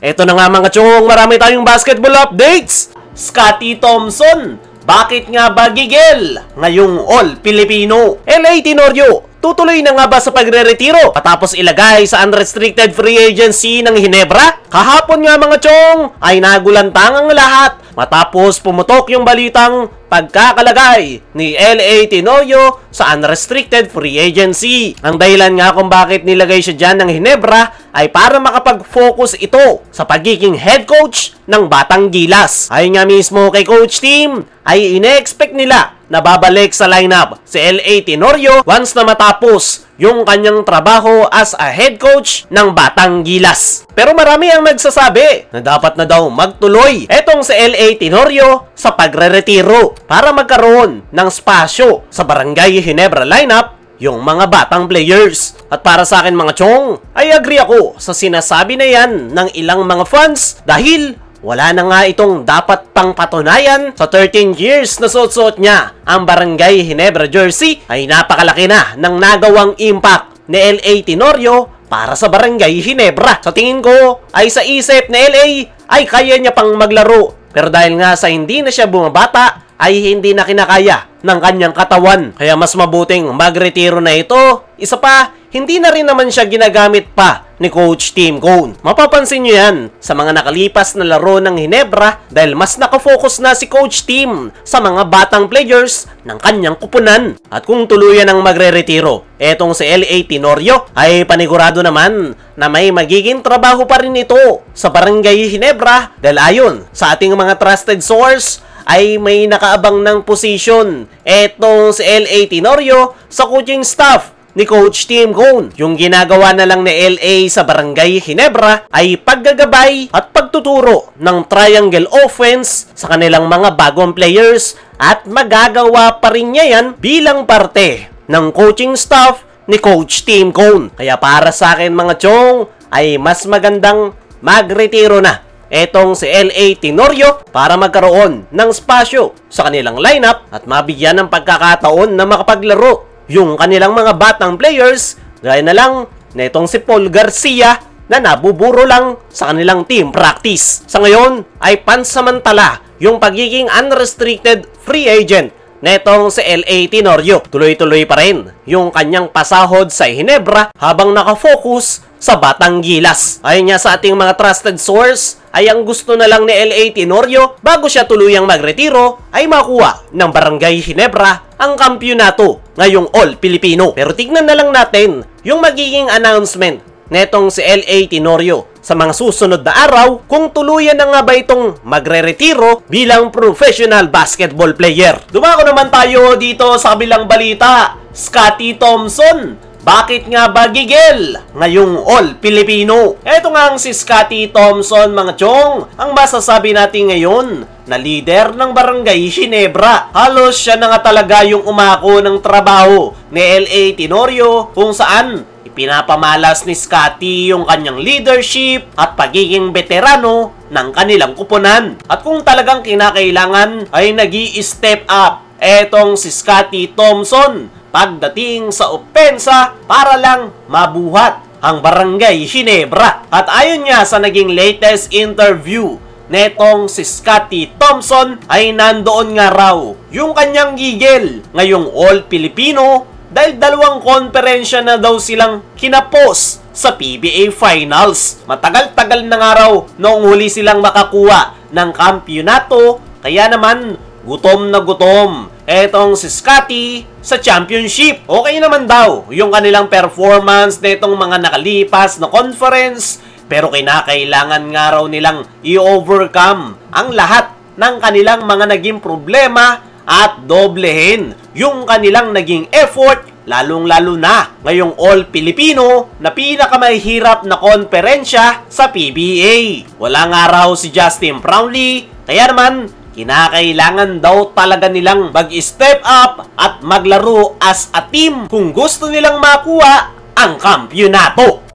Eto na nga mga chong, marami tayong basketball updates. Scottie Thompson, bakit nga ba gigil ngayong All-Filipino? LA Tenorio, tutuloy na nga ba sa pagre-retiro patapos ilagay sa unrestricted free agency ng Ginebra? Kahapon nga mga chong ay nagulantang ang lahat matapos pumutok yung balitang pagkakalagay ni LA Tenorio sa unrestricted free agency. Ang dahilan nga kung bakit nilagay siya dyan ng Ginebra ay para makapag-focus ito sa pagiging head coach ng Batang Gilas. Ay nga mismo kay coach team ay ine-expect nila na babalik sa lineup si LA Tenorio once na matapos yung kanyang trabaho as a head coach ng Batang Gilas. Pero marami ang nagsasabi na dapat na daw magtuloy etong si LA Tenorio sa pagre-retiro para magkaroon ng spasyo sa Barangay Ginebra lineup yung mga batang players. At para sa akin mga chong, ay agree ako sa sinasabi na yan ng ilang mga fans dahil wala na nga itong dapat pang patunayan. Sa 13 years na suot-suot niya ang Barangay Ginebra jersey ay napakalaki na ng nagawang impact ni LA Tenorio para sa Barangay Ginebra. Sa tingin ko ay sa isip ni LA ay kaya niya pang maglaro, pero dahil nga sa hindi na siya bumabata ay hindi na kinakaya ng kanyang katawan. Kaya mas mabuting magretiro na ito. Isa pa, hindi na rin naman siya ginagamit pa ni Coach Tim Cone. Mapapansin nyo yan sa mga nakalipas na laro ng Ginebra dahil mas nakafocus na si Coach Tim sa mga batang players ng kanyang kupunan. At kung tuluyan ang magre-retiro etong si LA Tenorio ay panigurado naman na may magiging trabaho pa rin ito sa Barangay Ginebra dahil ayon sa ating mga trusted source ay may nakaabang ng position etong si LA Tenorio sa coaching staff ni Coach Tim Cone. Yung ginagawa na lang ni LA sa Barangay Ginebra ay paggagabay at pagtuturo ng triangle offense sa kanilang mga bagong players at magagawa pa rin niya yan bilang parte ng coaching staff ni Coach Tim Cone. Kaya para sa akin mga chong ay mas magandang magretiro na etong si LA Tenorio para magkaroon ng spasyo sa kanilang lineup at mabigyan ng pagkakataon na makapaglaro yung kanilang mga batang players gaya na lang netong si Paul Garcia na nabuburo lang sa kanilang team practice. Sa ngayon ay pansamantala yung pagiging unrestricted free agent netong si LA Tenorio. Tuloy-tuloy pa rin yung kanyang pasahod sa Ginebra habang nakafocus sa Batang Gilas. Ayon nga sa ating mga trusted source ay ang gusto na lang ni LA Tenorio bago siya tuluyang magretiro ay makuha ng Barangay Ginebra ang kampyonato ngayong All-Filipino. Pero tignan na lang natin yung magiging announcement netong si LA Tenorio sa mga susunod na araw kung tuluyan na nga ba itong magre-retiro bilang professional basketball player. Dumako naman tayo dito sa kabilang balita. Scottie Thompson, bakit nga ba gigil ngayong All-Filipino? Eto nga ang si Scottie Thompson mga chong. Ang masasabi natin ngayon na leader ng Barangay Ginebra. Halos siya na nga talaga yung umako ng trabaho ni LA Tenorio kung saan pinapamalas ni Scottie yung kanyang leadership at pagiging veterano ng kanilang kupunan. At kung talagang kinakailangan ay nag-i-step up etong si Scottie Thompson pagdating sa opensa para lang mabuhat ang Barangay Ginebra. At ayon niya sa naging latest interview netong si Scottie Thompson ay nandoon nga raw yung kanyang gigil ngayong All-Filipino dahil dalawang konferensya na daw silang kinapos sa PBA Finals. Matagal-tagal na nga raw noong huli silang makakuha ng kampyonato, kaya naman gutom na gutom etong si Scottie sa championship. Okay naman daw yung kanilang performance netong mga nakalipas na conference, pero kinakailangan nga raw nilang i-overcome ang lahat ng kanilang mga naging problema at doblehin yung kanilang naging effort, lalong-lalo na ngayong All-Filipino na pinakamahirap na konferensya sa PBA. Wala nga raw si Justin Brownlee, kaya naman kinakailangan daw talaga nilang mag-step up at maglaro as a team kung gusto nilang makuha ang kampyonato.